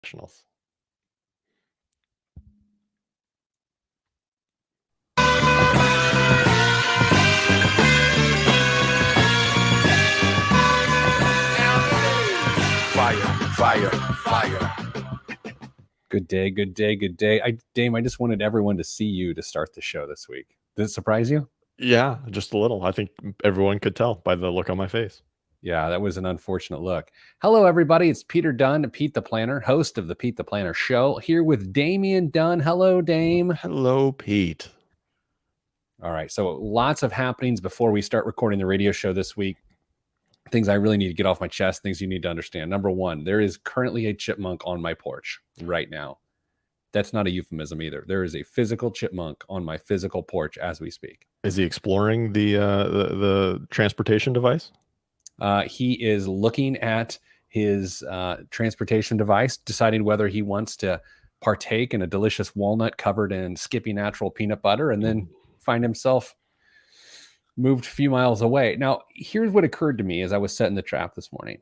Professionals. Fire. Good day. Dame, I just wanted everyone to see you to start the show this week. Did it surprise you? Yeah, just a little. I think everyone could tell by the look on my face. Yeah, that was an unfortunate look. Hello, everybody. It's Peter Dunn, Pete the Planner, host of the Pete the Planner Show, here with Damian Dunn. Hello, Dame. Hello, Pete. All right, so lots of happenings before we start recording the radio show this week. Things I really need to get off my chest, things you need to understand. Number one, there is currently a chipmunk on my porch right now. That's not a euphemism either. There is a physical chipmunk on my physical porch as we speak. Is he exploring the transportation device? He is looking at his transportation device, deciding whether he wants to partake in a delicious walnut covered in Skippy natural peanut butter and then find himself moved a few miles away. Now, here's what occurred to me as I was setting the trap this morning.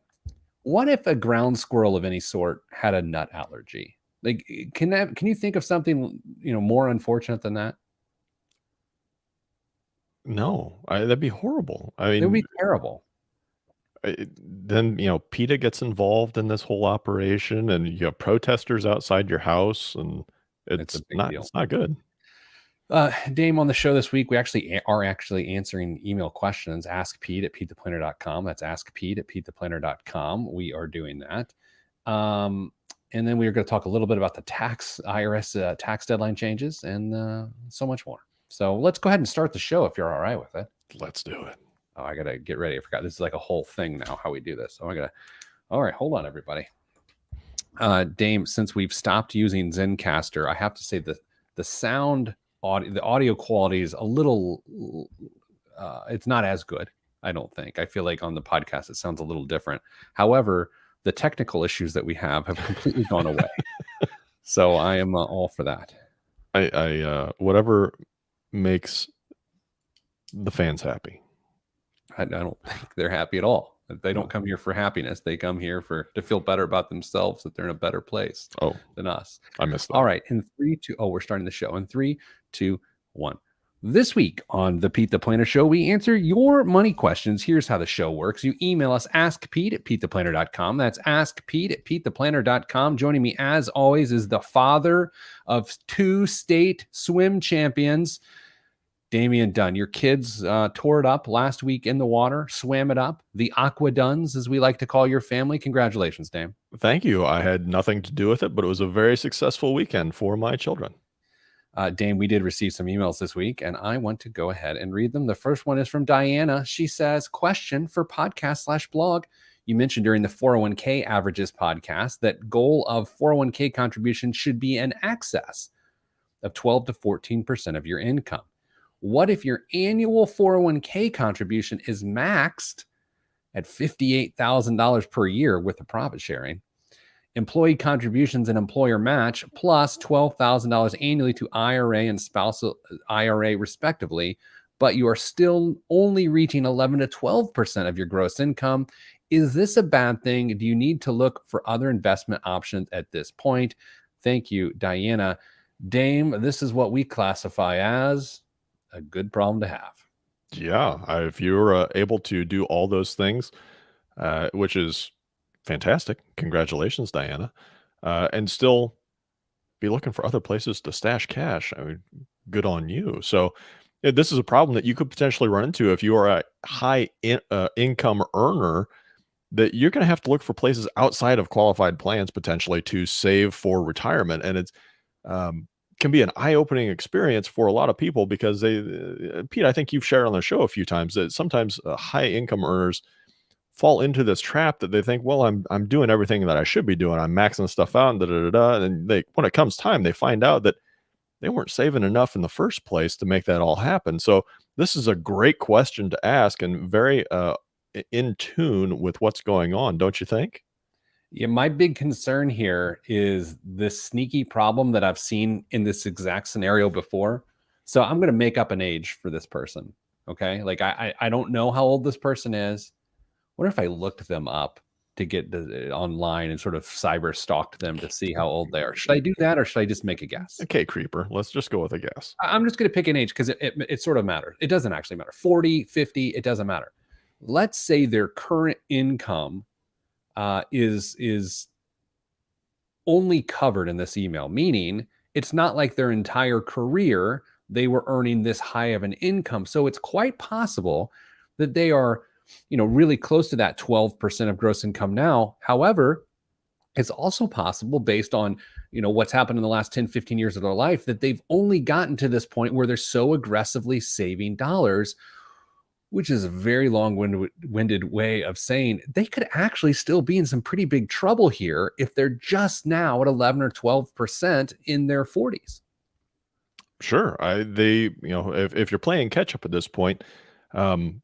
What if a ground squirrel of any sort had a nut allergy? Like, can you think of something, more unfortunate than that? No, that'd be horrible. I mean, It would be terrible. Then, PETA gets involved in this whole operation and you have protesters outside your house and It's a big deal. It's not good. Dame, on the show this week, we are answering email questions. Ask Pete at PeteThePlanner.com. That's Ask Pete at PeteThePlanner.com. We are doing that. And then we are going to talk a little bit about the IRS tax deadline changes and so much more. So let's go ahead and start the show if you're all right with it. Let's do it. Oh, I got to get ready. I forgot. This is like a whole thing now, how we do this. All right, hold on, everybody. Dame, since we've stopped using Zencastr, I have to say that the audio quality is a little, it's not as good, I don't think. I feel like on the podcast, it sounds a little different. However, the technical issues that we have completely gone away. So I am all for that. I whatever makes the fans happy. I don't think they're happy at all. They don't come here for happiness. They come here to feel better about themselves, that they're in a better place than us. I missed that. All right. In 3, 2, we're starting the show. In 3, 2, 1. This week on the Pete the Planner Show, we answer your money questions. Here's how the show works. You email us, askpete at PeteThePlanner.com. That's askpete at PeteThePlanner.com. Joining me, as always, is the father of 2 state swim champions, Damian Dunn. Your kids tore it up last week in the water, swam it up. The Aqua Duns, as we like to call your family. Congratulations, Dame. Thank you. I had nothing to do with it, but it was a very successful weekend for my children. Dame, we did receive some emails this week, and I want to go ahead and read them. The first one is from Diana. She says, question for podcast/blog. You mentioned during the 401k averages podcast that goal of 401k contribution should be in excess of 12 to 14% of your income. What if your annual 401k contribution is maxed at $58,000 per year with the profit sharing? Employee contributions and employer match plus $12,000 annually to IRA and spousal IRA respectively, but you are still only reaching 11 to 12% of your gross income. Is this a bad thing? Do you need to look for other investment options at this point? Thank you, Diana. Dame, this is what we classify as a good problem to have. Yeah, if you're able to do all those things, which is fantastic. Congratulations, Diana. And still be looking for other places to stash cash. I mean, good on you. So this is a problem that you could potentially run into if you are a high income earner, that you're going to have to look for places outside of qualified plans potentially to save for retirement. And it's can be an eye-opening experience for a lot of people because Pete, I think you've shared on the show a few times that sometimes high income earners fall into this trap that they think, well, I'm doing everything that I should be doing. I'm maxing stuff out and when it comes time, they find out that they weren't saving enough in the first place to make that all happen. So this is a great question to ask and very in tune with what's going on, don't you think? Yeah, my big concern here is this sneaky problem that I've seen in this exact scenario before. So I'm going to make up an age for this person. Okay. Like I don't know how old this person is. What if I looked them up to get online and sort of cyber stalked them to see how old they are. Should I do that, or should I just make a guess? Okay, creeper. Let's just go with a guess. I'm just going to pick an age because it sort of matters. It doesn't actually matter. 40, 50, it doesn't matter. Let's say their current income is only covered in this email, meaning it's not like their entire career they were earning this high of an income. So it's quite possible that they are, really close to that 12% of gross income now. However, it's also possible, based on what's happened in the last 10, 15 years of their life, that they've only gotten to this point where they're so aggressively saving dollars, which is a very long-winded way of saying they could actually still be in some pretty big trouble here if they're just now at 11 or 12% in their 40s. Sure. If you're playing catch up at this point, you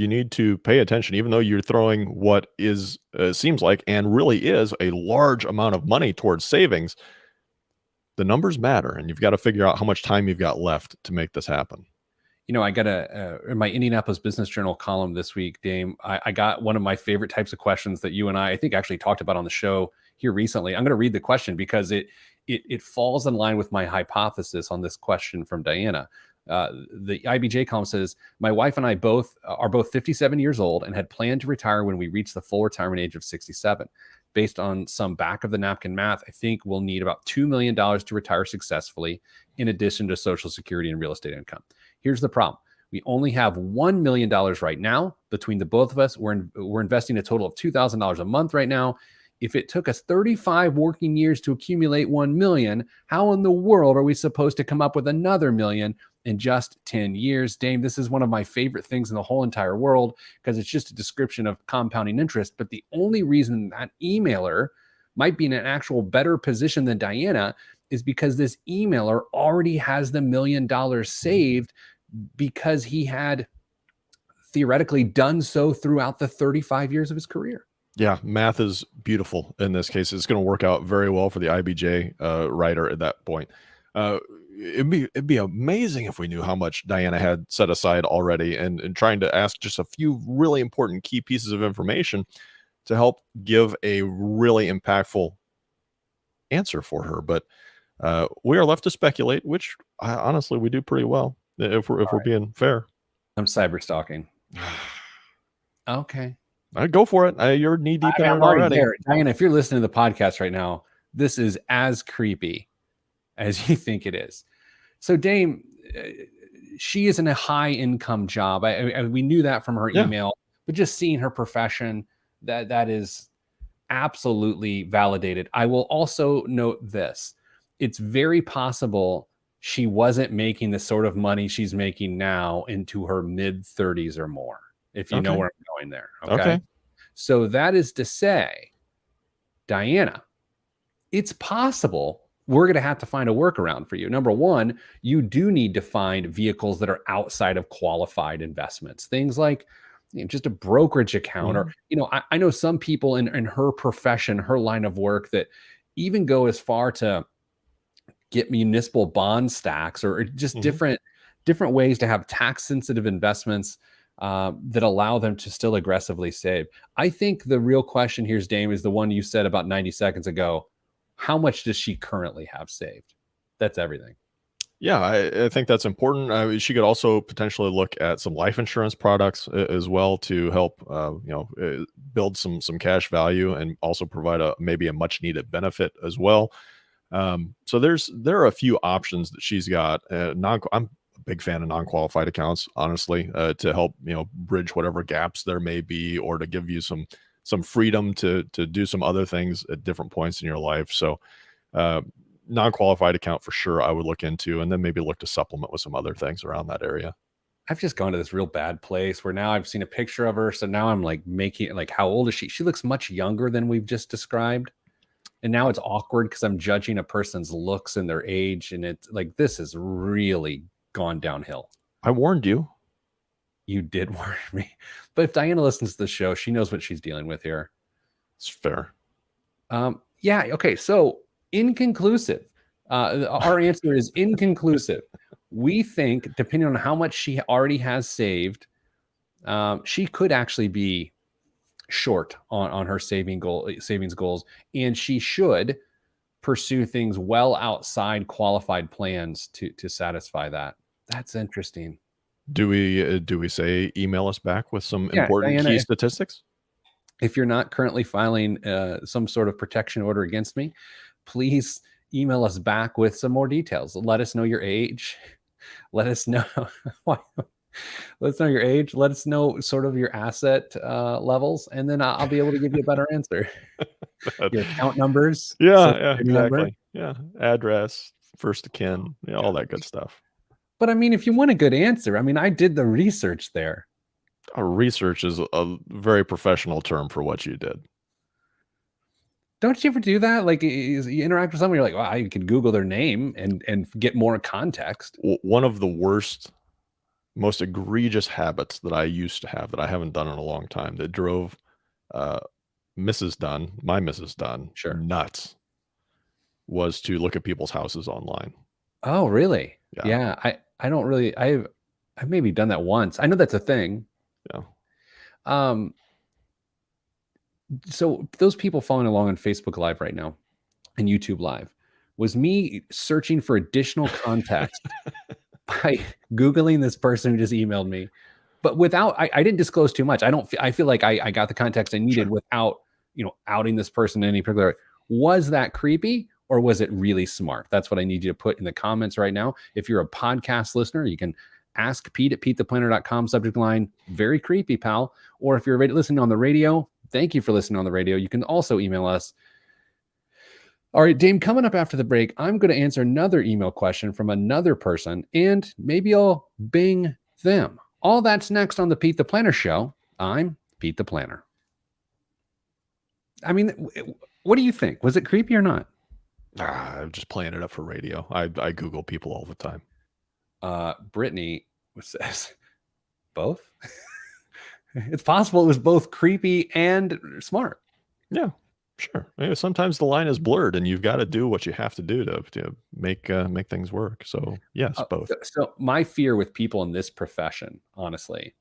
need to pay attention, even though you're throwing what is seems like and really is a large amount of money towards savings. The numbers matter, and you've got to figure out how much time you've got left to make this happen. I got in my Indianapolis Business Journal column this week, Dame, I got one of my favorite types of questions that you and I think actually talked about on the show here recently. I'm going to read the question because it falls in line with my hypothesis on this question from Diana. The IBJ column says, my wife and I are both 57 years old and had planned to retire when we reached the full retirement age of 67. Based on some back of the napkin math, I think we'll need about $2 million to retire successfully, in addition to Social Security and real estate income. Here's the problem. We only have $1 million right now. Between the both of us, we're investing a total of $2,000 a month right now. If it took us 35 working years to accumulate 1 million, how in the world are we supposed to come up with another million in just 10 years? Dame, this is one of my favorite things in the whole entire world because it's just a description of compounding interest. But the only reason that emailer might be in an actual better position than Diana is because this emailer already has the $1 million saved because he had theoretically done so throughout the 35 years of his career. Yeah, math is beautiful in this case. It's going to work out very well for the IBJ writer at that point. It'd be amazing if we knew how much Diana had set aside already, and trying to ask just a few really important key pieces of information to help give a really impactful answer for her. But we are left to speculate, which honestly we do pretty well if we're being fair. I'm cyber stalking. Okay. Go for it. You're knee deep in it already. There. Diana, if you're listening to the podcast right now, this is as creepy as you think it is. So Dame, she is in a high income job. We knew that from her email, but just seeing her profession, that is absolutely validated. I will also note this. It's very possible she wasn't making the sort of money she's making now into her mid 30s or more, if you know where I'm going there. Okay. So that is to say, Diana, it's possible we're going to have to find a workaround for you. Number one, you do need to find vehicles that are outside of qualified investments. Things like just a brokerage account, or, I know some people in her profession, her line of work, that even go as far to get municipal bond stacks, or just different ways to have tax sensitive investments that allow them to still aggressively save. I think the real question here, Dame, is the one you said about 90 seconds ago. How much does she currently have saved? That's everything. Yeah, I think that's important. She could also potentially look at some life insurance products as well to help, build some cash value, and also provide maybe a much needed benefit as well. So there are a few options that she's got. I'm a big fan of non-qualified accounts, honestly, to help bridge whatever gaps there may be, or to give you some freedom to do some other things at different points in your life. So non-qualified account for sure I would look into, and then maybe look to supplement with some other things around that area. I've just gone to this real bad place where now I've seen a picture of her. So now I'm like how old is she? She looks much younger than we've just described. And now it's awkward because I'm judging a person's looks and their age. And it's like, this has really gone downhill. I warned you. You did warn me. But if Diana listens to the show, she knows what she's dealing with here. It's fair. Yeah. Okay. So inconclusive. Our answer is inconclusive. We think, depending on how much she already has saved, she could actually be short on her savings goals, and she should pursue things well outside qualified plans to satisfy that. That's interesting. Do we say email us back with some Yeah, important Diana, key statistics? if you're not currently filing some sort of protection order against me, please email us back with some more details. Let us know your age. Let us know why. Let us know your age. Let us know sort of your asset levels, and then I'll be able to give you a better answer. Your account numbers, Yeah, social yeah, security number. exactly. Yeah, address, first of kin, yeah, all that good stuff. But I mean, if you want a good answer, I mean, I did the research there. Research is a very professional term for what you did. Don't you ever do that? Like, you interact with someone, you're like, "Wow, you could Google their name and get more context." One of the worst, most egregious habits that I used to have that I haven't done in a long time that drove uh, my Mrs. Dunn, Sure. nuts was to look at people's houses online. Oh, really? Yeah, Yeah, I don't really I've maybe done that once. I know that's a thing. yeah. Um, so those people following along on Facebook Live right now and YouTube Live was me searching for additional context by Googling this person who just emailed me, but without I didn't disclose too much. I feel like I got the context I needed Sure. without, outing this person in any particular. Was that creepy or was it really smart? That's what I need you to put in the comments right now. If you're a podcast listener, you can ask Pete at PeteThePlanner.com, subject line, very creepy, pal. Or if you're listening on the radio, thank you for listening on the radio. You can also email us. All right, Dame, coming up after the break, I'm going to answer another email question from another person, and maybe I'll bing them. All that's next on the Pete the Planner Show. I'm Pete the Planner. I mean, what do you think? Was it creepy or not? I'm just playing it up for radio. I Google people all the time. Brittany says both. It's possible it was both creepy and smart. Yeah, sure. Sometimes the line is blurred, and you've got to do what you have to do to make things work. So yes, both. So my fear with people in this profession, honestly,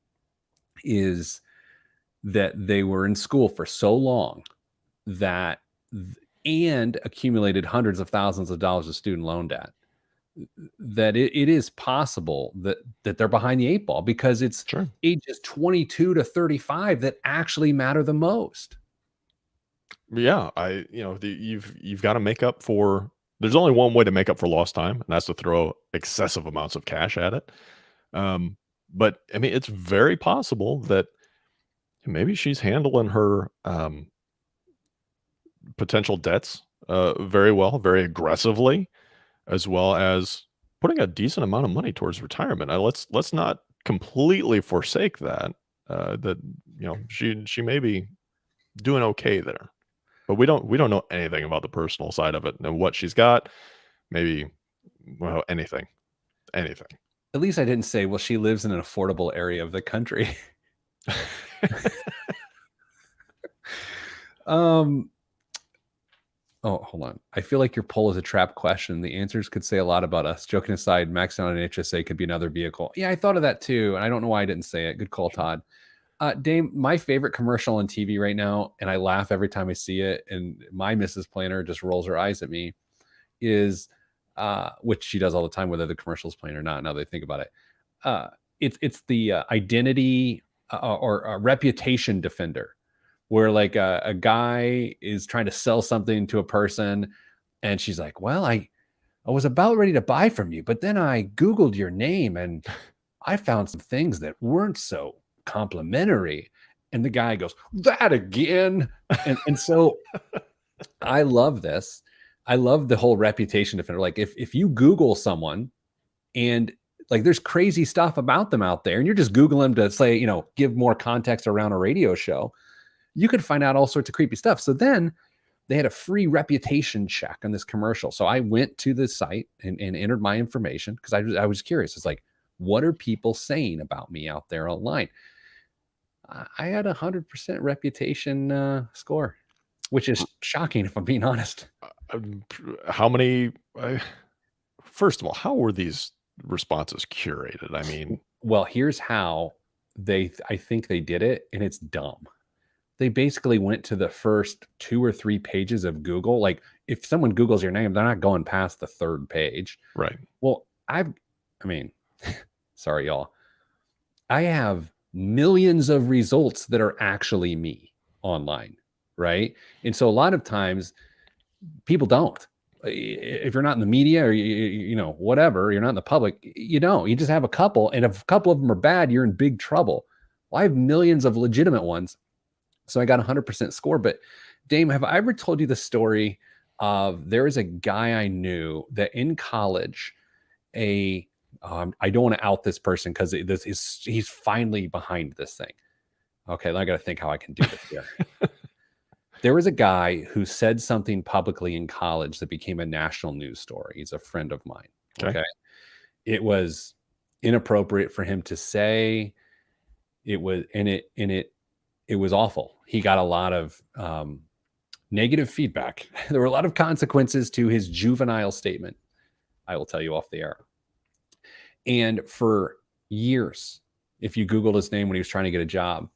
is that they were in school for so long that and accumulated hundreds of thousands of dollars of student loan debt that it is possible that they're behind the eight ball because it's Sure. ages 22 to 35 that actually matter the most. Yeah, you've got to make up for. There's only one way to make up for lost time, and that's to throw excessive amounts of cash at it. Um, but I mean, it's very possible that maybe she's handling her potential debts very well, very aggressively, as well as putting a decent amount of money towards retirement. Let's not completely forsake that. That she may be doing okay there, but we don't know anything about the personal side of it and what she's got. Maybe anything. At least I didn't say, well, she lives in an affordable area of the country. Oh, hold on. I feel like your poll is a trap question. The answers could say a lot about us. Joking aside, maxing out an HSA could be another vehicle. Yeah, I thought of that too, and I don't know why I didn't say it. Good call, Todd. Dame, my favorite commercial on TV right now, and I laugh every time I see it, and my Mrs. Planner just rolls her eyes at me, is which she does all the time, whether the commercial is playing or not. Now they think about it, it's the identity or reputation defender, where like a guy is trying to sell something to a person, and she's like, "Well, I was about ready to buy from you, but then I Googled your name and I found some things that weren't so complimentary." And the guy goes, "That again?" And so I love this. I love the whole reputation defender. Like if you Google someone and like there's crazy stuff about them out there, and you're just Googling them to say, give more context around a radio show, you could find out all sorts of creepy stuff. So then they had a free reputation check on this commercial. So I went to the site and entered my information because I was curious. It's like, what are people saying about me out there online? I had 100% reputation score, which is shocking if I'm being honest. How many? First of all, how were these responses curated? I mean, Well, here's how I think they did it, and it's dumb. they basically went to the first 2 or 3 pages of Google. Like if someone Googles your name, they're not going past the 3rd page. Right. Well, sorry, y'all. I have millions of results that are actually me online, right? And so a lot of times people don't. If you're not in the media or you know whatever, you're not in the public, you don't. You just have a couple, and if a couple of them are bad, you're in big trouble. Well, I have millions of legitimate ones, so I got 100% score. But Dame, have I ever told you the story of there is a guy I knew that in college, I don't want to out this person because he's finally behind this thing. Okay, I got to think how I can do this here. There was a guy who said something publicly in college that became a national news story. He's a friend of mine. Okay. It was inappropriate for him to say. It was it was awful. He got a lot of negative feedback. There were a lot of consequences to his juvenile statement. I will tell you off the air. And for years, if you Googled his name when he was trying to get a job,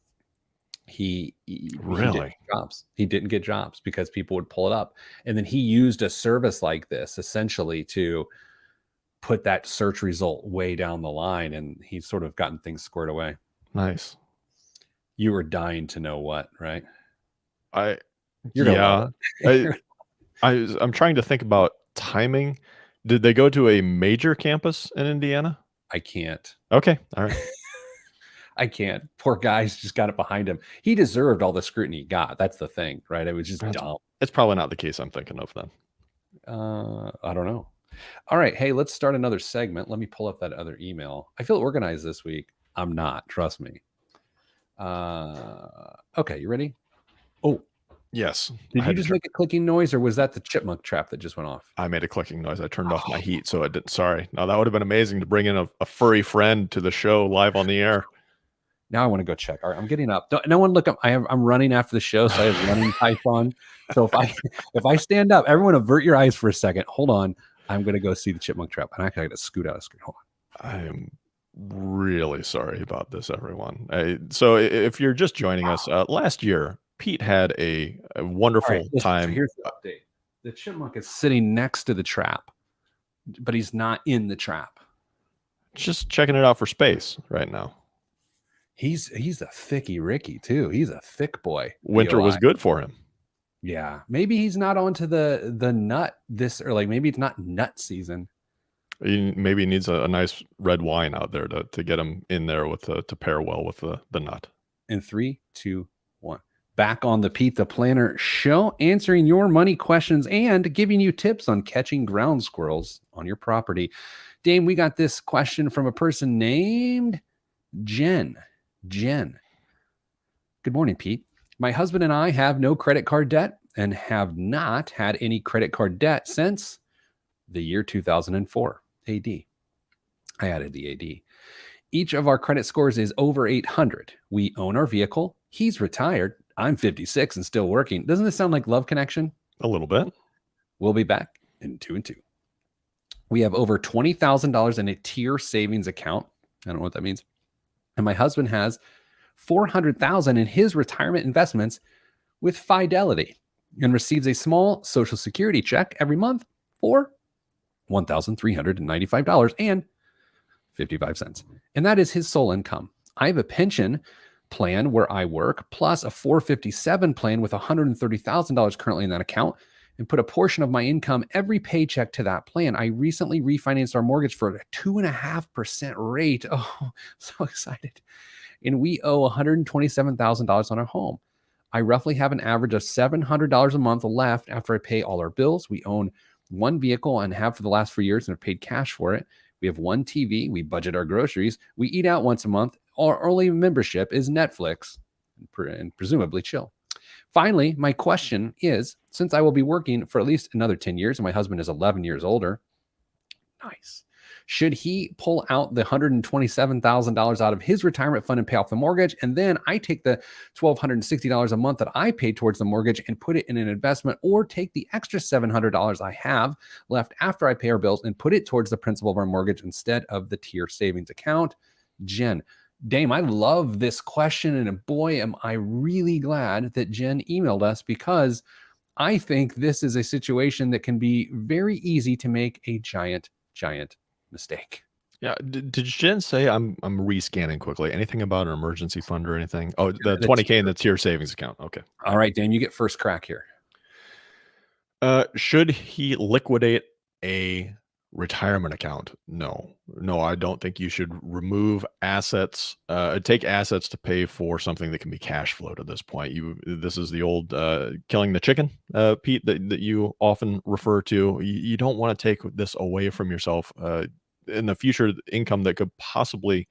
he didn't get jobs because people would pull it up. And then he used a service like this essentially to put that search result way down the line, and he's sort of gotten things squared away. Nice. You were dying to know what, right? I'm trying to think about timing. Did they go to a major campus in Indiana? I can't. Okay. All right. I can't. Poor guy's just got it behind him. He deserved all the scrutiny he got. That's the thing, right? It was just dumb. It's probably not the case I'm thinking of then. I don't know. All right. Hey, let's start another segment. Let me pull up that other email. I feel organized this week. I'm not. Trust me. Okay. You ready? Oh, yes. Did you just make a clicking noise, or was that the Chipmunk Trap that just went off? I made a clicking noise. I turned off my heat, so it didn't. Sorry. Now that would have been amazing to bring in a furry friend to the show live on the air. Now I want to go check. All right, I'm getting up. No one look up. I'm running after the show, so I have running python. So if I stand up, everyone avert your eyes for a second. Hold on. I'm gonna go see the Chipmunk Trap, and I gotta scoot out of screen. Hold on. I am really sorry about this, everyone. So if you're just joining us, last year Pete had a wonderful time. So here's the update. The chipmunk is sitting next to the trap, but he's not in the trap. Just checking it out for space right now. He's a thicky Ricky too. He's a thick boy. Winter was good for him. Yeah. Maybe he's not onto the nut this, or like maybe it's not nut season. He maybe needs a nice red wine out there to get him in there with to pair well with the nut. In 3, 2, 1. Back on the Pete the Planner show, answering your money questions and giving you tips on catching ground squirrels on your property. Dame, we got this question from a person named Jen. Good morning, Pete. My husband and I have no credit card debt and have not had any credit card debt since the year 2004 AD. I added the AD. Each of our credit scores is over 800. We own our vehicle. He's retired. I'm 56 and still working. Doesn't this sound like Love Connection? A little bit. We'll be back in 2 and 2. We have over $20,000 in a tier savings account. I don't know what that means. And my husband has $400,000 in his retirement investments with Fidelity and receives a small Social Security check every month for $1,395.55. And that is his sole income. I have a pension plan where I work, plus a 457 plan with $130,000 currently in that account, and put a portion of my income every paycheck to that plan. I recently refinanced our mortgage for a 2.5% rate. Oh, so excited. And we owe $127,000 on our home. I roughly have an average of $700 a month left after I pay all our bills. We own one vehicle and have for the last 4 years and have paid cash for it. We have one TV. We budget our groceries. We eat out once a month. Our only membership is Netflix and presumably chill. Finally, my question is, since I will be working for at least another 10 years and my husband is 11 years older, nice. Should he pull out the $127,000 out of his retirement fund and pay off the mortgage? And then I take the $1,260 a month that I paid towards the mortgage and put it in an investment, or take the extra $700 I have left after I pay our bills and put it towards the principal of our mortgage instead of the tier savings account. Jen, Dame, I love this question, and boy, am I really glad that Jen emailed us, because I think this is a situation that can be very easy to make a giant, giant mistake. Yeah. Did Jen say, I'm rescanning quickly, anything about an emergency fund or anything? Oh, the The 20K tier. in the tier savings account. Okay. All right, Dame, you get first crack here. Should he liquidate a retirement account? No. No, I don't think you should remove assets, take assets to pay for something that can be cash flowed at this point. This is the old killing the chicken, Pete, that you often refer to. You don't want to take this away from yourself in the future income that could possibly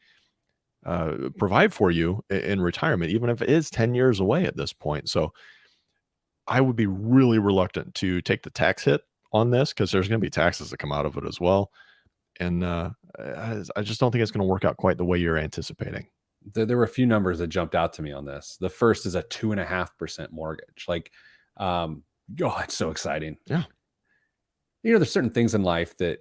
provide for you in retirement, even if it is 10 years away at this point. So I would be really reluctant to take the tax hit on this, because there's going to be taxes that come out of it as well. And I just don't think it's going to work out quite the way you're anticipating. There were a few numbers that jumped out to me on this. The first is a 2.5% mortgage. Like, oh, it's so exciting. Yeah. There's certain things in life that,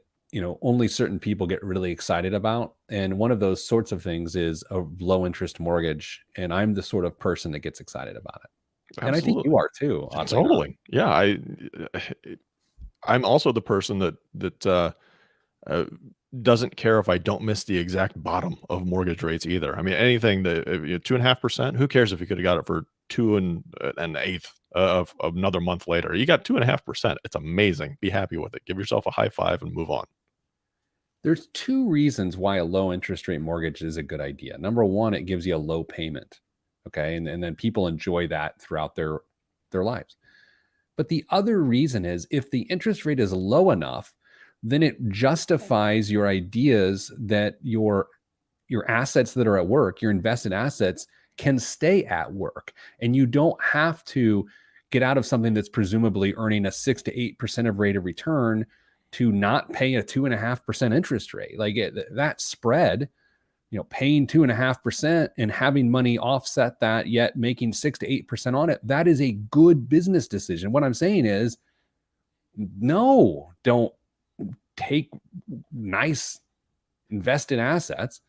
only certain people get really excited about. And one of those sorts of things is a low interest mortgage. And I'm the sort of person that gets excited about it. Absolutely. And I think you are too. Totally. Yeah. I'm also the person that doesn't care if I don't miss the exact bottom of mortgage rates either. I mean, anything that 2.5%, who cares if you could have got it for 2.125% of another month later? You got 2.5%. It's amazing. Be happy with it. Give yourself a high five and move on. There's two reasons why a low interest rate mortgage is a good idea. Number one, it gives you a low payment. Okay. And then people enjoy that throughout their lives. But the other reason is, if the interest rate is low enough, then it justifies your ideas that your assets that are at work, your invested assets, can stay at work. And you don't have to get out of something that's presumably earning a 6 to 8% of rate of return to not pay a 2.5% interest rate. Like that spread, paying 2.5% and having money offset that, yet making 6 to 8% on it, that is a good business decision. What I'm saying is, no, don't take nice invested assets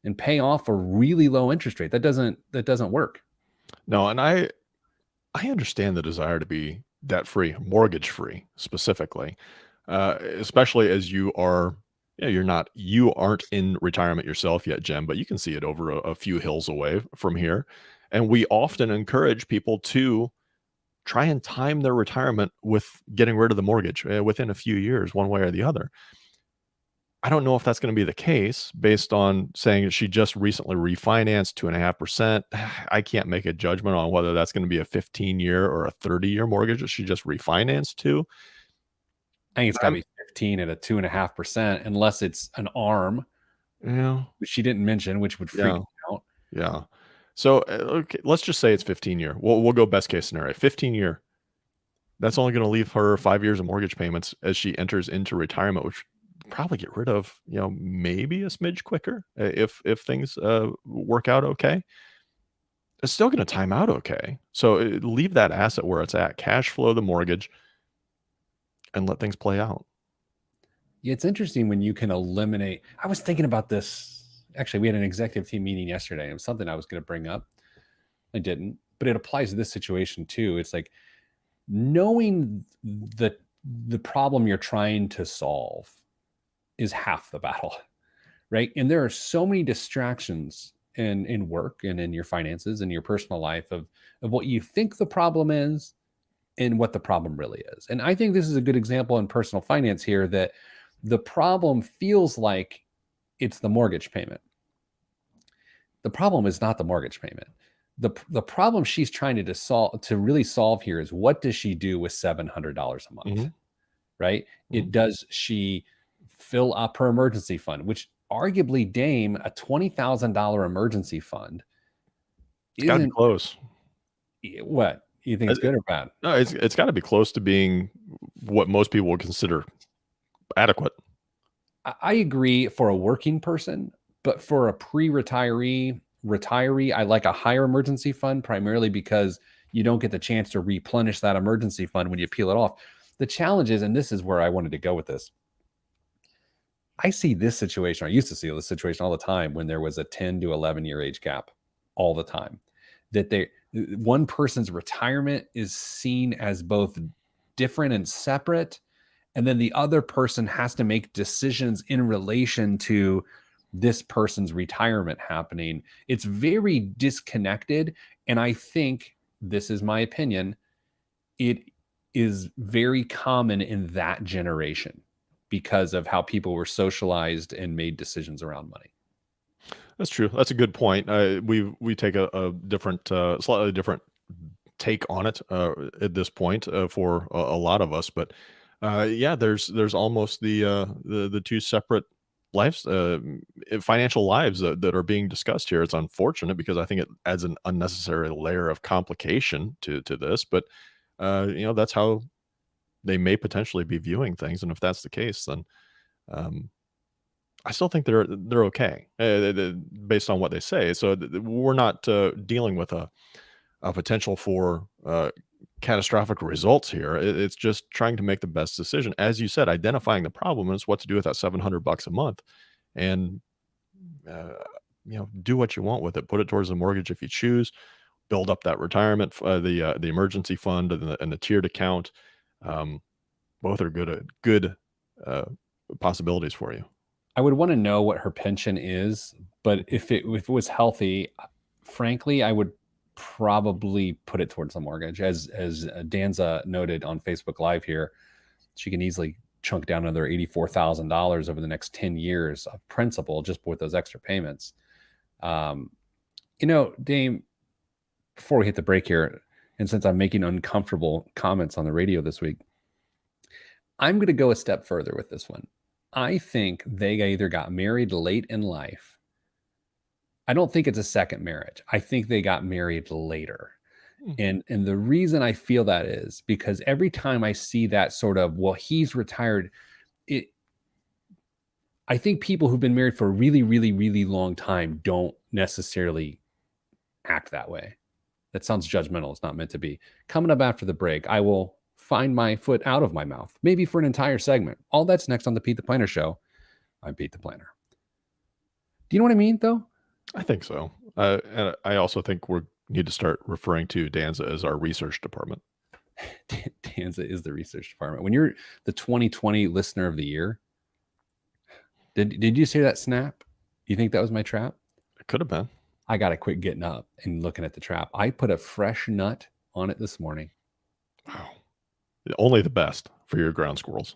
and pay off a really low interest rate. That doesn't work. No, and I understand the desire to be debt free, mortgage free specifically, especially as you are. Yeah, you aren't in retirement yourself yet, Jen, but you can see it over a few hills away from here. And we often encourage people to try and time their retirement with getting rid of the mortgage within a few years, one way or the other. I don't know if that's going to be the case based on saying she just recently refinanced 2.5%. I can't make a judgment on whether that's going to be a 15-year or a 30-year mortgage that she just refinanced to. I think it's got to be 15 at a 2.5%, unless it's an ARM. Yeah. Which she didn't mention, which would freak me out. Yeah. So okay, let's just say it's 15-year. We'll go best case scenario. 15-year. That's only going to leave her 5 years of mortgage payments as she enters into retirement, which probably get rid of, maybe a smidge quicker if things work out okay. It's still going to time out okay. So leave that asset where it's at, cash flow the mortgage, and let things play out. Yeah, it's interesting when you can eliminate. I was thinking about this. Actually, we had an executive team meeting yesterday. It was something I was going to bring up. I didn't, but it applies to this situation too. It's like knowing the problem you're trying to solve is half the battle, right? And there are so many distractions in work and in your finances and your personal life of what you think the problem is and what the problem really is. And I think this is a good example in personal finance here, that the problem feels like it's the mortgage payment. The problem is not the mortgage payment. The problem she's trying to really solve here is, what does she do with $700 a month? Mm-hmm. Right? Mm-hmm. Does she fill up her emergency fund, which arguably, Dame, a $20,000 emergency fund it's got to be close. What? You think it's good or bad? No, it's got to be close to being what most people would consider adequate. I agree for a working person, but for a retiree, I like a higher emergency fund, primarily because you don't get the chance to replenish that emergency fund when you peel it off. The challenge is, and this is where I wanted to go with this, I see this situation. I used to see this situation all the time when there was a 10 to 11 year age gap all the time. That one person's retirement is seen as both different and separate, and then the other person has to make decisions in relation to this person's retirement happening. It's very disconnected, and I think, this is my opinion, it is very common in that generation because of how people were socialized and made decisions around money. That's true. That's a good point. We take a different, slightly different take on it at this point for a lot of us, but yeah, there's almost the two separate lives, financial lives that are being discussed here. It's unfortunate because I think it adds an unnecessary layer of complication to this, but that's how they may potentially be viewing things, and if that's the case, then um, I still think they're okay, based on what they say. So we're not dealing with a potential for catastrophic results here. It's just trying to make the best decision, as you said, identifying the problem and it's what to do with that $700 a month, and uh, do what you want with it. Put it towards the mortgage if you choose. Build up that retirement, the emergency fund and the tiered account. Um, Both are good uh, possibilities for you. I would want to know what her pension is, but if it was healthy, frankly, I would probably put it towards the mortgage. As Danza noted on Facebook Live here, she can easily chunk down another $84,000 over the next 10 years of principal just with those extra payments. Dame, before we hit the break here, and since I'm making uncomfortable comments on the radio this week, I'm going to go a step further with this one. I think they either got married late in life. I don't think it's a second marriage. I think they got married later. And the reason I feel that is because every time I see that sort of, well, he's retired, I think people who've been married for a really, really, really long time don't necessarily act that way. That sounds judgmental. It's not meant to be. Coming up after the break, I will find my foot out of my mouth, maybe for an entire segment. All that's next on the Pete the Planner Show. I'm Pete the Planner. Do you know what I mean, though? I think so. And I also think we need to start referring to Danza as our research department. Danza is the research department. When you're the 2020 listener of the year, did you see that snap? You think that was my trap? It could have been. I got to quit getting up and looking at the trap. I put a fresh nut on it this morning. Wow. Only the best for your ground squirrels.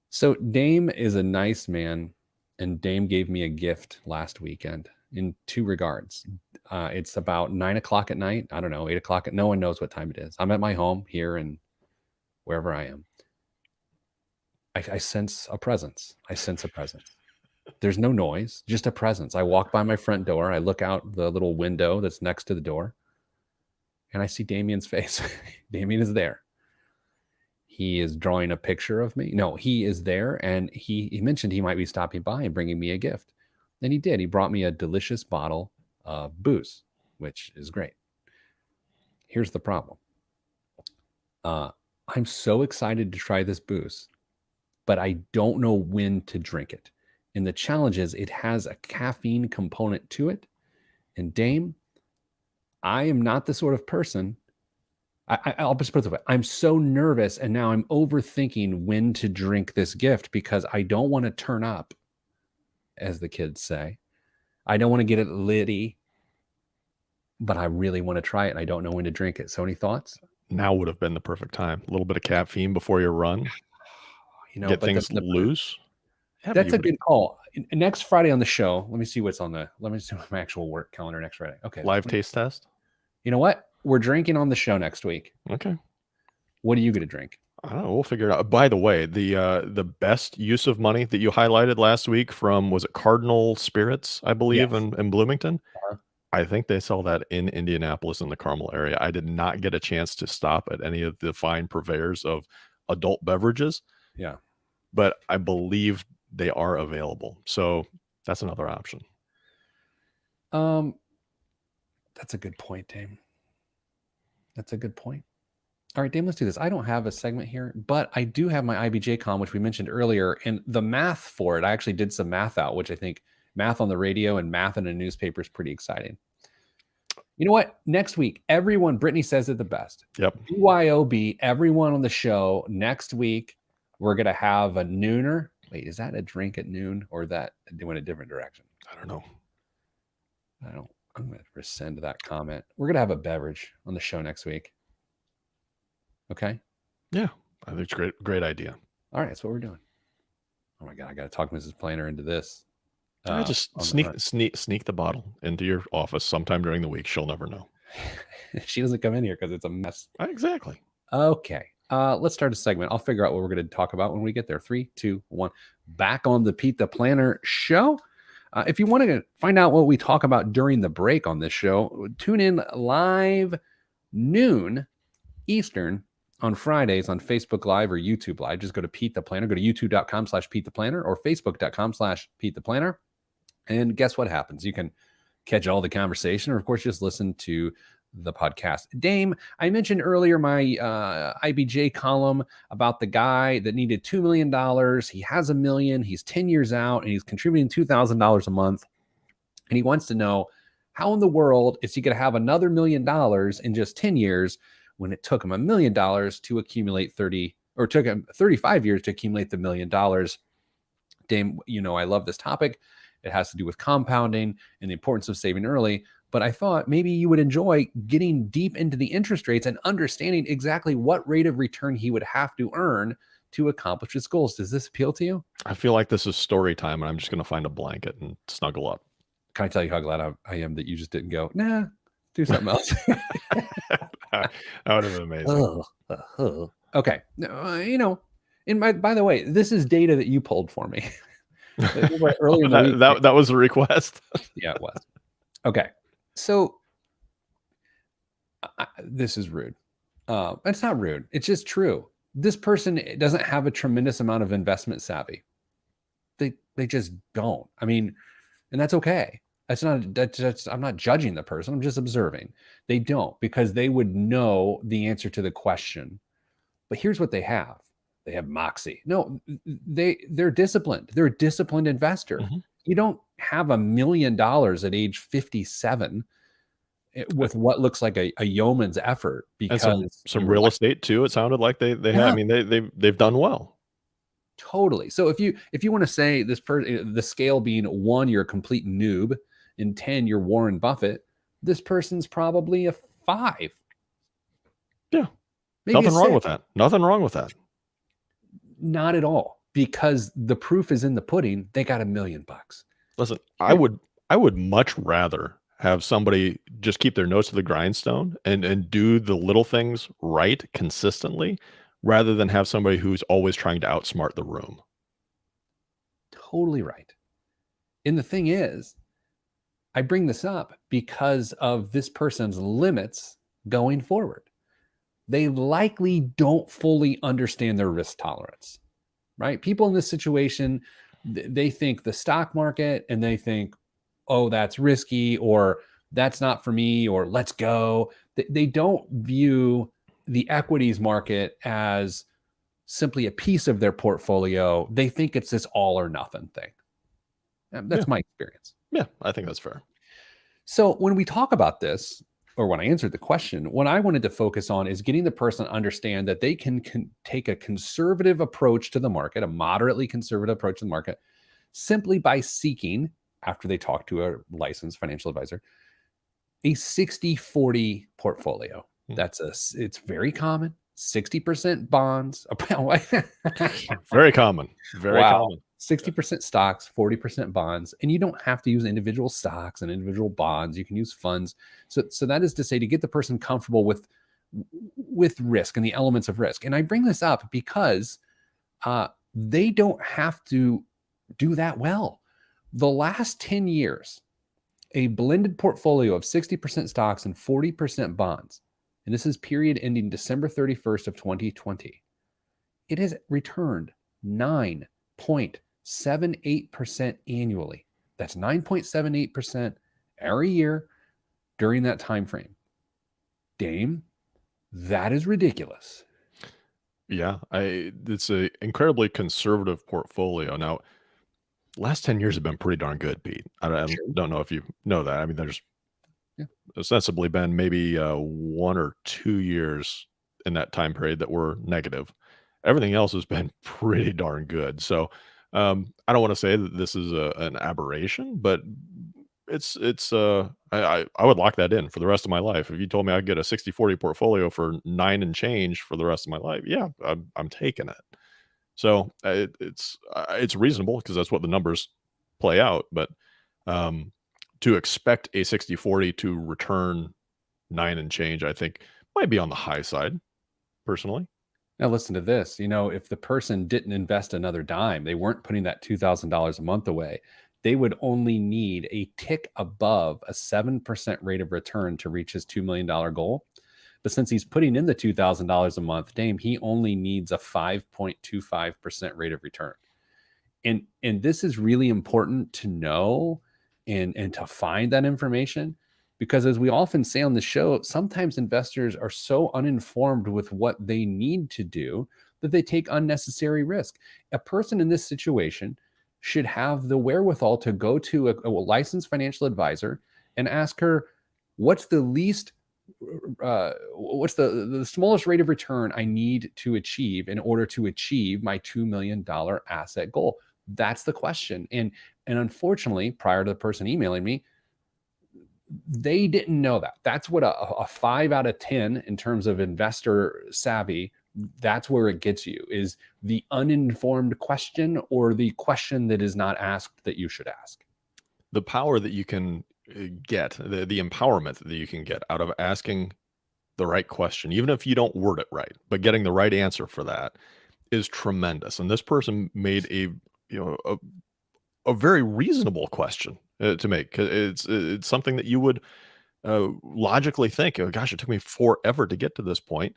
So Dame is a nice man, and Dame gave me a gift last weekend in two regards. It's about 9 o'clock at night. I don't know, 8 o'clock. No one knows what time it is. I'm at my home here and wherever I am. I sense a presence. There's no noise, just a presence. I walk by my front door. I look out the little window that's next to the door, and I see Damien's face. Damien is there. He is drawing a picture of me. No, he is there, and he mentioned he might be stopping by and bringing me a gift. And he did. He brought me a delicious bottle of booze, which is great. Here's the problem. I'm so excited to try this booze, but I don't know when to drink it. And the challenge is it has a caffeine component to it. And Dame, I am not the sort of person. I'll just put it this way. I'm so nervous, and now I'm overthinking when to drink this gift because I don't want to turn up, as the kids say. I don't want to get it litty, but I really want to try it, and I don't know when to drink it. So any thoughts? Now would have been the perfect time. A little bit of caffeine before your run. Get things loose. Yeah, that's a good call. Next Friday on the show, let me see what my actual work calendar next Friday. Okay. Live taste test. You know what? We're drinking on the show next week. Okay. What are you going to drink? I don't know. We'll figure it out. By the way, the best use of money that you highlighted last week from, was it Cardinal Spirits, I believe, Yes. in Bloomington? Uh-huh. I think they sell that in Indianapolis in the Carmel area. I did not get a chance to stop at any of the fine purveyors of adult beverages. Yeah. But I believe they are available. So that's another option. That's a good point, Dame. That's a good point. All right, Dame, let's do this. I don't have a segment here, but I do have my IBJCon, which we mentioned earlier, and the math for it. I actually did some math out, which I think math on the radio and math in a newspaper is pretty exciting. You know what? Next week, everyone, Brittany says it the best. Yep. BYOB, everyone on the show next week, we're going to have a nooner. Wait, is that a drink at noon or that doing a different direction? I don't know. I'm going to rescind that comment. We're going to have a beverage on the show next week. Okay. Yeah. I think it's great idea. All right. That's what we're doing. Oh my God. I got to talk Mrs. Planner into this. I just sneak the bottle into your office sometime during the week. She'll never know. She doesn't come in here because it's a mess. Exactly. Okay. Let's start a segment. I'll figure out what we're going to talk about when we get there. 3, 2, 1. Back on the Pete the Planner show. If you want to find out what we talk about during the break on this show, tune in live noon Eastern on Fridays on Facebook Live or YouTube Live. Just go to Pete the Planner. Go to youtube.com/Pete the Planner or facebook.com/Pete the Planner. And guess what happens? You can catch all the conversation, or of course, just listen to the podcast. Dame, I mentioned earlier my IBJ column about the guy that needed $2 million. He has $1 million. He's 10 years out, and he's contributing $2,000 a month. And he wants to know, how in the world is he going to have another $1 million in just 10 years when it took him $1 million to accumulate took him 35 years to accumulate the $1 million? Dame, I love this topic. It has to do with compounding and the importance of saving early. But I thought maybe you would enjoy getting deep into the interest rates and understanding exactly what rate of return he would have to earn to accomplish his goals. Does this appeal to you? I feel like this is story time, and I'm just going to find a blanket and snuggle up. Can I tell you how glad I am that you just didn't go, nah, do something else? That would have been amazing. Okay. By the way, this is data that you pulled for me. Earlier in the week. That was a request. Yeah, it was. Okay. So this is rude. It's not rude. It's just true. This person doesn't have a tremendous amount of investment savvy. They just don't. I mean, and that's okay. I'm not judging the person. I'm just observing. They don't, because they would know the answer to the question. But here's what they have. They have moxie. No, they're disciplined. They're a disciplined investor. Mm-hmm. You don't have $1 million at age 57 with what looks like a yeoman's effort. Because and some real estate too. It sounded like they have. I mean, they've done well. Totally. So if you want to say this the scale being 1, you're a complete noob, and 10, you're Warren Buffett, this person's probably a 5. Yeah. Maybe nothing wrong with that. Nothing wrong with that. Not at all, because the proof is in the pudding. They got $1 million. Listen, I would much rather have somebody just keep their nose to the grindstone and do the little things right consistently, rather than have somebody who's always trying to outsmart the room. Totally right. And the thing is, I bring this up because of this person's limits going forward. They likely don't fully understand their risk tolerance, right? People in this situation, they think the stock market, and they think, oh, that's risky, or that's not for me, or let's go. They don't view the equities market as simply a piece of their portfolio. They think it's this all or nothing thing. That's my experience. Yeah, I think that's fair. So when we talk about this, or when I answered the question, what I wanted to focus on is getting the person to understand that they can take a conservative approach to the market, a moderately conservative approach to the market, simply by seeking, after they talk to a licensed financial advisor, a 60-40 portfolio. It's very common. 60% bonds. Very common. Very common. 60% stocks, 40% bonds. And you don't have to use individual stocks and individual bonds. You can use funds. So that is to say, to get the person comfortable with risk and the elements of risk. And I bring this up because they don't have to do that well. The last 10 years, a blended portfolio of 60% stocks and 40% bonds, and this is period ending December 31st of 2020, it has returned 9.78% annually. That's 9.78% every year during that time frame. Dame, That is ridiculous. Yeah, it's a incredibly conservative portfolio. Now, last 10 years have been pretty darn good, Pete. I True. don't know if you know that. I mean, there's Yeah. ostensibly been maybe 1 or 2 years in that time period that were negative. Everything else has been pretty darn good. So, I don't wanna say that this is an aberration, but I would lock that in for the rest of my life. If you told me I'd get a 60/40 portfolio for 9 and change for the rest of my life, yeah, I'm taking it. So, it's reasonable because that's what the numbers play out, but, um, to expect a 60/40 to return 9 and change, I think might be on the high side, personally. Now listen to this. If the person didn't invest another dime, they weren't putting that $2,000 a month away, they would only need a tick above a 7% rate of return to reach his $2 million goal. But since he's putting in the $2,000 a month, Dame, he only needs a 5.25% rate of return. And this is really important to know and to find that information, because as we often say on the show, sometimes investors are so uninformed with what they need to do that they take unnecessary risk. A person in this situation should have the wherewithal to go to a licensed financial advisor and ask her, what's the least what's the smallest rate of return I need to achieve in order to achieve my $2 million asset goal? That's the question. And unfortunately, prior to the person emailing me, they didn't know that. That's what a 5 out of 10 in terms of investor savvy. That's where it gets you, is the uninformed question, or the question that is not asked that you should ask. The power that you can, get, the empowerment that you can get out of asking the right question, even if you don't word it right, but getting the right answer for that is tremendous, and this person made a very reasonable question, to make. 'Cause it's something that you would, logically think, "Oh gosh, it took me forever to get to this point.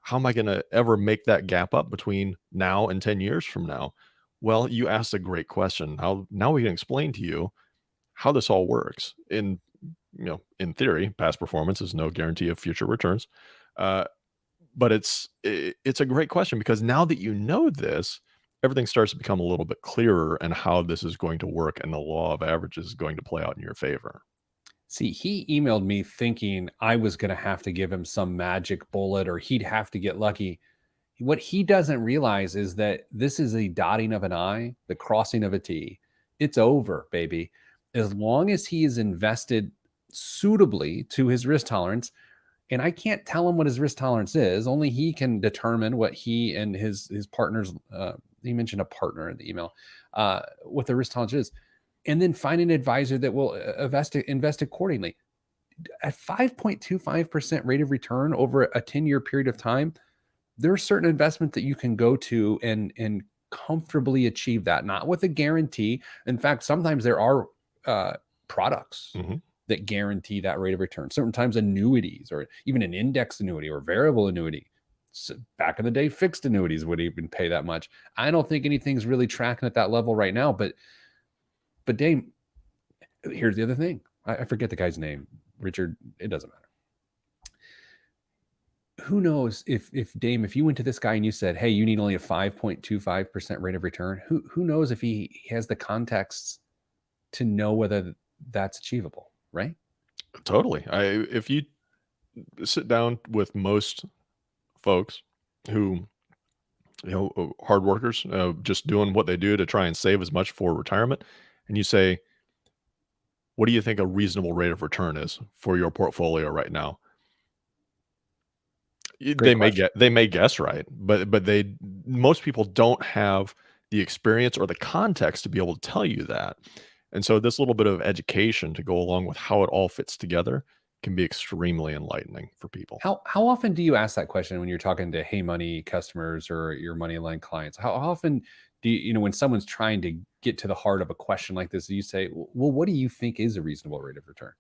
How am I gonna ever make that gap up between now and 10 years from now?" Well, you asked a great question. Now we can explain to you how this all works. In theory, past performance is no guarantee of future returns. Uh, but it's a great question because now that you know this, everything starts to become a little bit clearer and how this is going to work and the law of averages is going to play out in your favor. See, he emailed me thinking I was going to have to give him some magic bullet or he'd have to get lucky. What he doesn't realize is that this is a dotting of an I, the crossing of a T. It's over, baby. As long as he is invested suitably to his risk tolerance, and I can't tell him what his risk tolerance is. Only he can determine what he and his partners. He mentioned a partner in the email. What the risk tolerance is, and then find an advisor that will invest accordingly. At 5.25% rate of return over a 10-year period of time, there are certain investments that you can go to and comfortably achieve that, not with a guarantee. In fact, sometimes there are products Mhm. that guarantee that rate of return. Sometimes annuities, or even an index annuity or variable annuity. So back in the day, fixed annuities would even pay that much. I don't think anything's really tracking at that level right now. But Dame, here's the other thing. I forget the guy's name. Richard. It doesn't matter. Who knows if Dame, if you went to this guy and you said, hey, you need only a 5.25% rate of return, who knows if he has the contexts to know whether that's achievable, right? Totally. If you sit down with most folks who, hard workers, just doing what they do to try and save as much for retirement, and you say, "What do you think a reasonable rate of return is for your portfolio right now?" Great question. They may guess right, but they most people don't have the experience or the context to be able to tell you that. And so this little bit of education to go along with how it all fits together can be extremely enlightening for people. How often do you ask that question when you're talking to Hey Money customers or your Money Line clients? How often do when someone's trying to get to the heart of a question like this, you say, well, what do you think is a reasonable rate of return?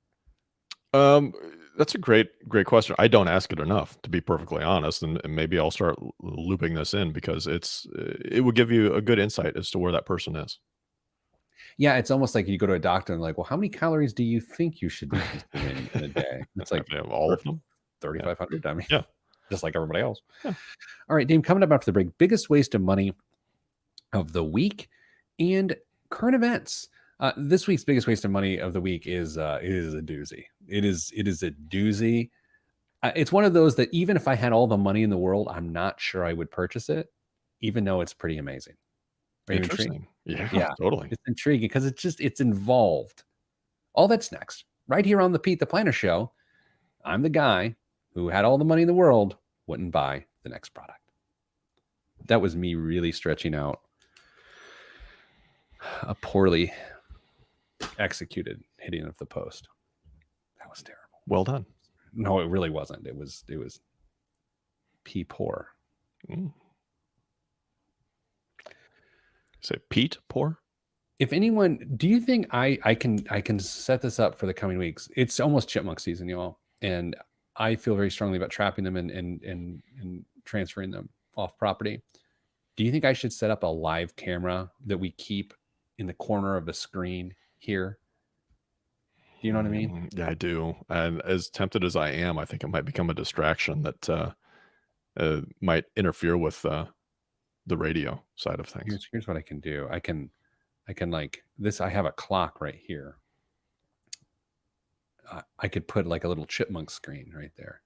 Um, that's a great question. I don't ask it enough, to be perfectly honest, and maybe I'll start looping this in because it will give you a good insight as to where that person is. Yeah, it's almost like you go to a doctor and like, well, how many calories do you think you should be consuming in a day? It's like Yeah, all of them. Yeah. 3,500. I mean, Yeah. just like everybody else. Yeah. All right, Dave, coming up after the break, biggest waste of money of the week and current events. This week's biggest waste of money of the week is a doozy. It is a doozy. It's one of those that even if I had all the money in the world, I'm not sure I would purchase it, even though it's pretty amazing. Are you intrigued? Interesting. Yeah, totally. It's intriguing because it's involved. All that's next, right here on the Pete the Planner Show. I'm the guy who had all the money in the world, wouldn't buy the next product. That was me really stretching out a poorly executed hitting of the post. That was terrible. Well done. No, it really wasn't. It was pee poor. Say Pete poor? If anyone, do you think I can set this up for the coming weeks? It's almost chipmunk season, y'all, and I feel very strongly about trapping them and transferring them off property. Do you think I should set up a live camera that we keep in the corner of the screen here? Do you know what I mean? Yeah, I do. And as tempted as I am, I think it might become a distraction that might interfere with the radio side of things. Here's what I can do. I can like this. I have a clock right here. I could put like a little chipmunk screen right there.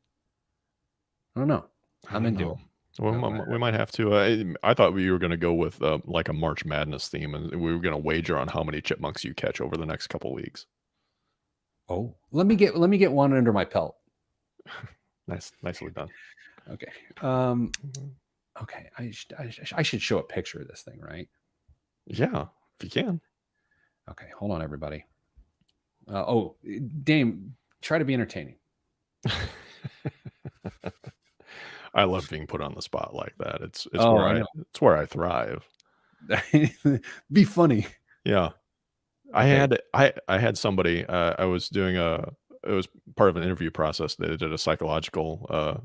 I don't know. I'm into it. Well, we might have to. I thought we were going to go with like a March Madness theme, and we were going to wager on how many chipmunks you catch over the next couple weeks. Oh, let me get one under my pelt. Nicely done. Okay. Okay. I should show a picture of this thing, right? Yeah, if you can. Okay, hold on, everybody. Dame, try to be entertaining. I love being put on the spot like that. It's where I thrive. Be funny. Yeah. Okay. I had somebody I was doing it was part of an interview process. They did a psychological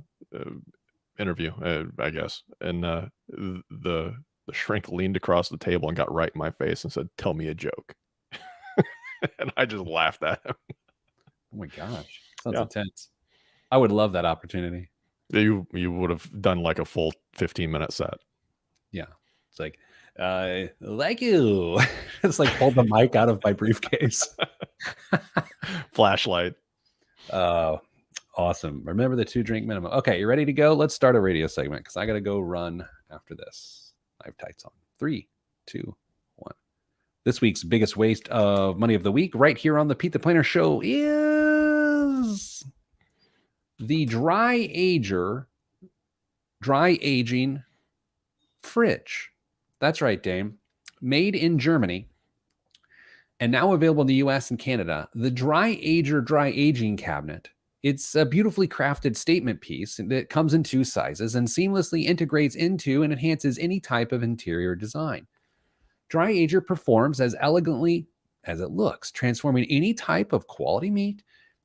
interview, I guess. And the shrink leaned across the table and got right in my face and said, "Tell me a joke." And I just laughed at him. Oh my gosh. Sounds intense. I would love that opportunity. You would have done like a full 15-minute set. Yeah. It's like, like you. It's like pulled the mic out of my briefcase. Flashlight. Awesome. Remember the 2-drink minimum. Okay, you ready to go? Let's start a radio segment because I got to go run after this. I have tights on. 3, 2, 1. This week's biggest waste of money of the week right here on the Pete the Planner Show is the dry aging fridge. That's right, Dame. Made in Germany and now available in the US and Canada. The dry aging cabinet. It's a beautifully crafted statement piece that comes in 2 sizes and seamlessly integrates into and enhances any type of interior design. Dry ager performs as elegantly as it looks, transforming any type of quality meat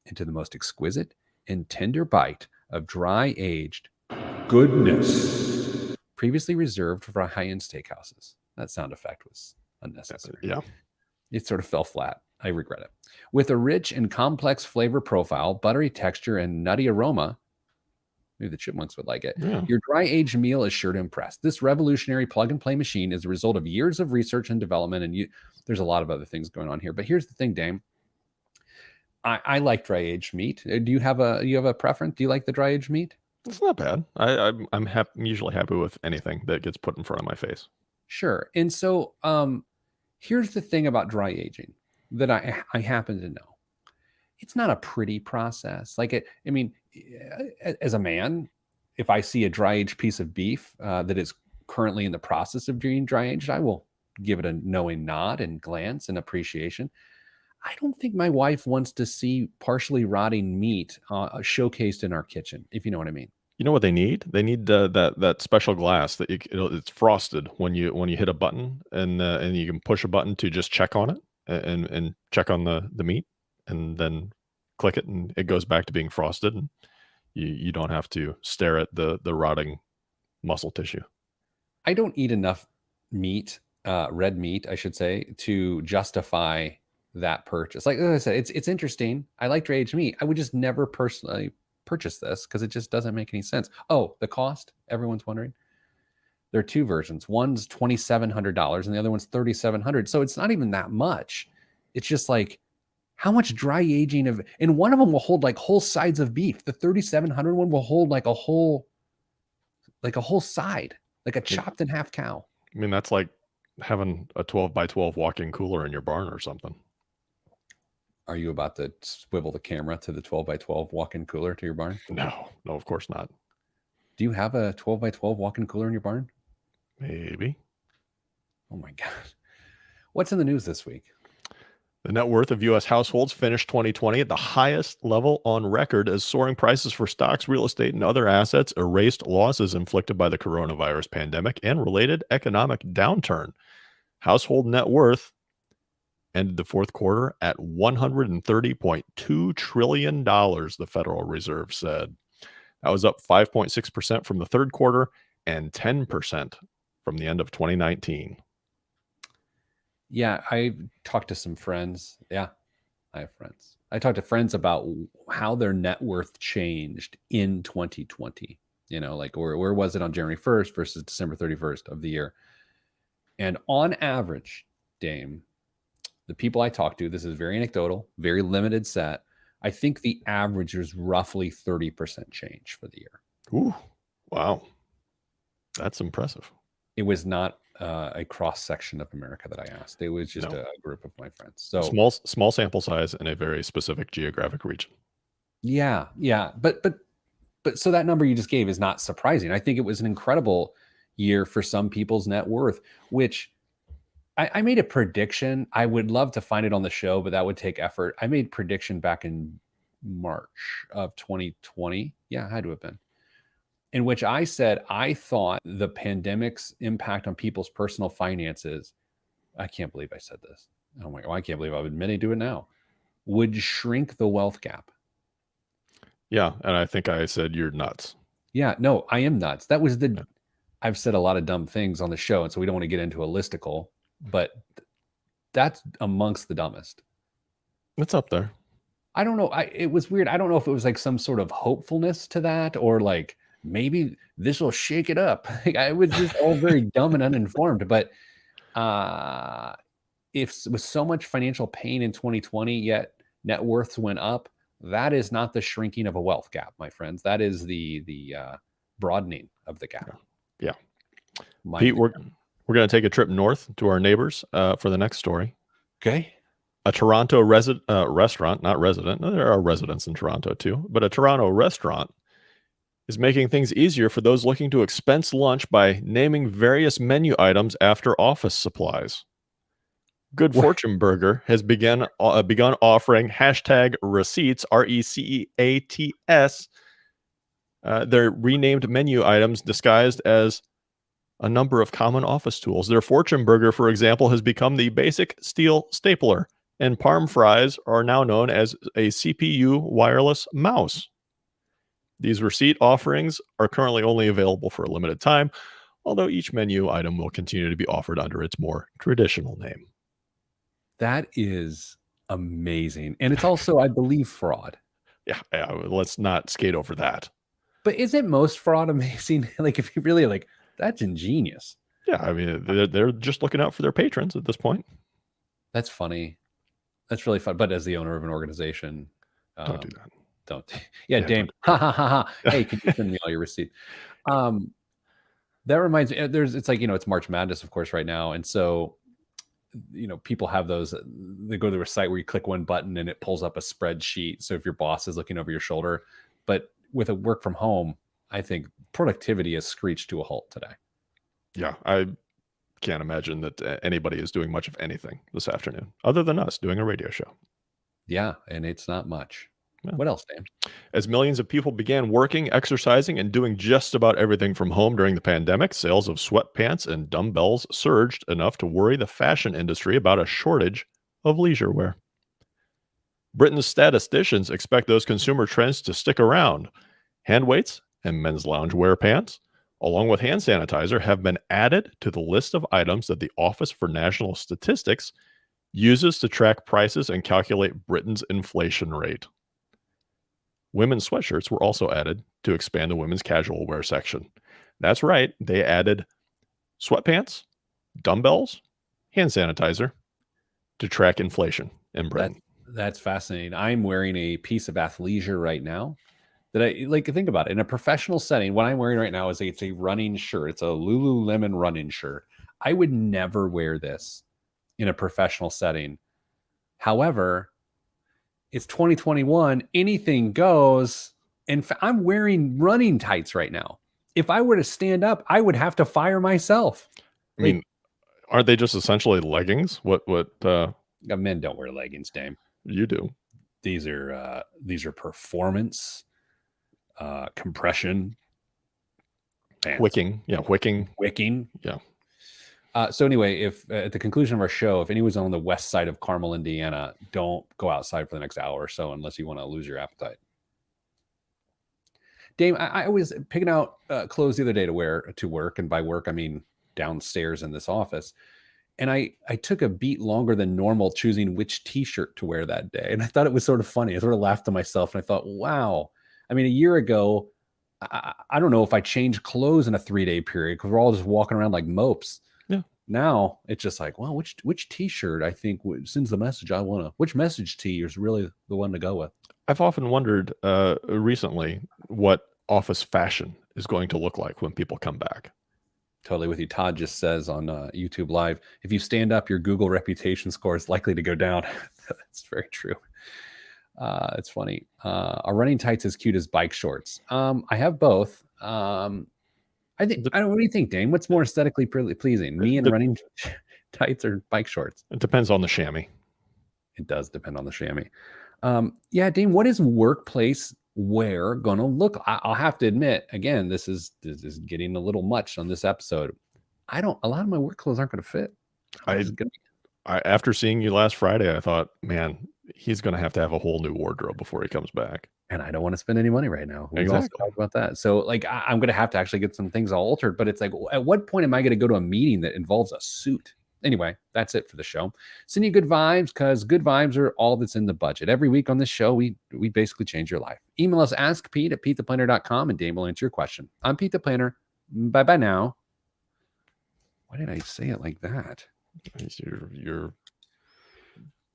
into the most exquisite and tender bite of dry aged goodness. Previously reserved for high-end steakhouses. That sound effect was unnecessary. Yeah. It sort of fell flat. I regret it. With a rich and complex flavor profile, buttery texture, and nutty aroma, maybe the chipmunks would like it. Yeah. Your dry aged meal is sure to impress. This revolutionary plug and play machine is the result of years of research and development. And there's a lot of other things going on here. But here's the thing, Dame. I like dry aged meat. Do you have a preference? Do you like the dry aged meat? It's not bad. I'm usually happy with anything that gets put in front of my face. Sure. And so here's the thing about dry aging that I happen to know. It's not a pretty process. As a man, if I see a dry aged piece of beef that is currently in the process of being dry aged, I will give it a knowing nod and glance and appreciation. I don't think my wife wants to see partially rotting meat showcased in our kitchen, if you know what I mean. You know what they need? They need that special glass that it's frosted when you hit a button, and you can push a button to just check on it and check on the meat, and then click it, and it goes back to being frosted, and you don't have to stare at the rotting muscle tissue. I don't eat enough meat, red meat, I should say, to justify that purchase. Like I said, it's interesting. I like dry aged meat. I would just never personally purchase this because it just doesn't make any sense. Oh, the cost, everyone's wondering. There are two versions. One's $2,700 and the other one's $3,700. So it's not even that much. It's just like, how much dry aging of, and one of them will hold like whole sides of beef. The 3,700 one will hold like a whole side, like a chopped in half cow. I mean, that's like having a 12 by 12 walk-in cooler in your barn or something. Are you about to swivel the camera to the 12 by 12 walk-in cooler to your barn? No, of course not. Do you have a 12 by 12 walk-in cooler in your barn? Maybe. Oh my God. What's in the news this week? The net worth of U.S. households finished 2020 at the highest level on record as soaring prices for stocks, real estate, and other assets erased losses inflicted by the coronavirus pandemic and related economic downturn. Household net worth ended the fourth quarter at $130.2 trillion, the Federal Reserve said. That was up 5.6% from the third quarter and 10% from the end of 2019. Yeah, I talked to some friends. Yeah, I have friends. I talked to friends about how their net worth changed in 2020. You know, like where was it on January 1st versus December 31st of the year? And on average, Dame, the people I talked to, this is very anecdotal, very limited set. I think the average is roughly 30% change for the year. Ooh, wow. That's impressive. It was not a cross section of America that I asked. It was just a group of my friends. So small sample size in a very specific geographic region. Yeah. But so that number you just gave is not surprising. I think it was an incredible year for some people's net worth, which I made a prediction. I would love to find it on the show, but that would take effort. I made a prediction back in March of 2020. Yeah, it had to have been. In which I said, I thought the pandemic's impact on people's personal finances, I can't believe I said this. Oh my God, I can't believe I'm admitting to it now, would shrink the wealth gap. Yeah, and I think I said you're nuts. Yeah, no, I am nuts. That was I've said a lot of dumb things on the show, and so we don't want to get into a listicle, but that's amongst the dumbest. It's up there. I don't know. It was weird. I don't know if it was like some sort of hopefulness to that or like, maybe this will shake it up. I was just all very dumb and uninformed. But if with so much financial pain in 2020, yet net worths went up, that is not the shrinking of a wealth gap, my friends. That is the broadening of the gap. Yeah. Pete, we're going to take a trip north to our neighbors for the next story. Okay. A Toronto restaurant, not resident. There are residents in Toronto too, but a Toronto restaurant is making things easier for those looking to expense lunch by naming various menu items after office supplies. Good Fortune Burger has begun offering hashtag receipts, RECEATS. They're renamed menu items disguised as a number of common office tools. Their Fortune Burger, for example, has become the basic steel stapler, and Parm fries are now known as a CPU wireless mouse. These receipt offerings are currently only available for a limited time, although each menu item will continue to be offered under its more traditional name. That is amazing. And it's also, I believe, fraud. Yeah, let's not skate over that. But isn't most fraud amazing? Like, if you really like, that's ingenious. Yeah, I mean, they're just looking out for their patrons at this point. That's funny. That's really fun. But as the owner of an organization, don't do that. Don't. Yeah, Dame. Ha ha ha ha. Hey, can you send me all your receipts? That reminds me. It's like, it's March Madness, of course, right now, and so people have those. They go to a site where you click one button and it pulls up a spreadsheet. So if your boss is looking over your shoulder, but with a work from home, I think productivity has screeched to a halt today. Yeah, I can't imagine that anybody is doing much of anything this afternoon other than us doing a radio show. Yeah, and it's not much. Yeah. What else, Dan? As millions of people began working, exercising, and doing just about everything from home during the pandemic, sales of sweatpants and dumbbells surged enough to worry the fashion industry about a shortage of leisure wear. Britain's statisticians expect those consumer trends to stick around. Hand weights and men's loungewear pants, along with hand sanitizer, have been added to the list of items that the Office for National Statistics uses to track prices and calculate Britain's inflation rate. women's sweatshirts were also added to expand the women's casual wear section. That's right, they added sweatpants, dumbbells, hand sanitizer to track inflation in Britain. That's fascinating. I'm wearing a piece of athleisure right now that I like. Think about it in a professional setting. What I'm wearing right now is it's a running shirt. It's a Lululemon running shirt. I would never wear this in a professional setting. However, it's 2021. Anything goes. And I'm wearing running tights right now. If I were to stand up, I would have to fire myself. I mean, aren't they just essentially leggings? What Men don't wear leggings, Dame. You do. These are performance compression pants. Wicking. Yeah. So anyway, if at the conclusion of our show, if anyone's on the west side of Carmel, Indiana, don't go outside for the next hour or so unless you want to lose your appetite. Dame, I was picking out clothes the other day to wear to work, and by work I mean downstairs in this office. And I took a beat longer than normal choosing which t-shirt to wear that day. And I thought it was sort of funny. I sort of laughed to myself and I thought, wow. I mean, a year ago, I don't know if I changed clothes in a 3-day period because we're all just walking around like mopes. Yeah. Now it's just like, well, which t-shirt I think sends the message I want to, which message tee is really the one to go with. I've often wondered recently what office fashion is going to look like when people come back. Totally with you. Todd just says on YouTube Live, if you stand up, your Google reputation score is likely to go down. That's very true. It's funny. Are running tights as cute as bike shorts? I have both. I think. I don't. What do you think, Dane? What's more aesthetically pleasing, me in running tights or bike shorts? It depends on the chamois. It does depend on the chamois. Yeah, Dane. What is workplace wear gonna look? I'll have to admit, again, this is getting a little much on this episode. A lot of my work clothes aren't gonna fit. After seeing you last Friday, I thought, man, he's gonna have to have a whole new wardrobe before he comes back. And I don't want to spend any money right now. We exactly. also talked about that. So like, I'm gonna have to actually get some things all altered. But it's like, at what point am I gonna go to a meeting that involves a suit? Anyway, that's it for the show. Send you good vibes because good vibes are all that's in the budget. Every week on this show, we basically change your life. Email us, askpete@petetheplanner.com, and Dame will answer your question. I'm Pete the Planner. Bye-bye now. Why did I say it like that? You're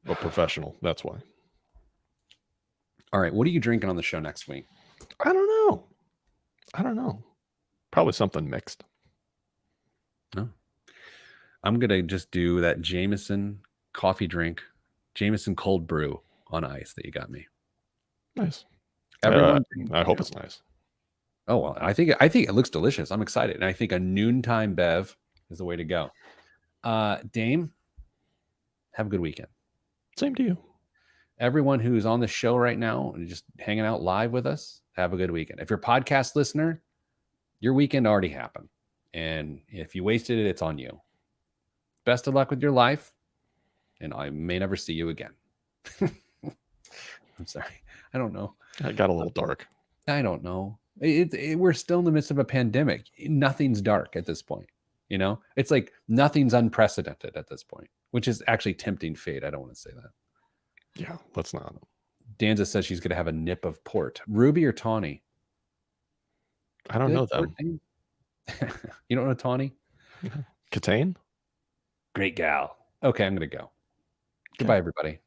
a professional. That's why. All right. What are you drinking on the show next week? I don't know. Probably something mixed. No. I'm going to just do that Jameson coffee drink, Jameson cold brew on ice that you got me. Nice. Everyone, I hope it's nice. Oh, well, I think it looks delicious. I'm excited. And I think a noontime bev is the way to go. Dame, have a good weekend. Same to you. Everyone who's on the show right now and just hanging out live with us, have a good weekend. If you're a podcast listener, your weekend already happened. And if you wasted it, it's on you. Best of luck with your life, and I may never see you again. I'm sorry. I don't know. It got a little dark. I don't know. We're still in the midst of a pandemic. Nothing's dark at this point. You know, it's like nothing's unprecedented at this point, which is actually tempting fate. I don't want to say that. Yeah, let's not. Danza says she's going to have a nip of port. Ruby or Tawny? I don't know them. You don't know Tawny? Catane? Great gal. Okay, I'm going to go. Goodbye, everybody.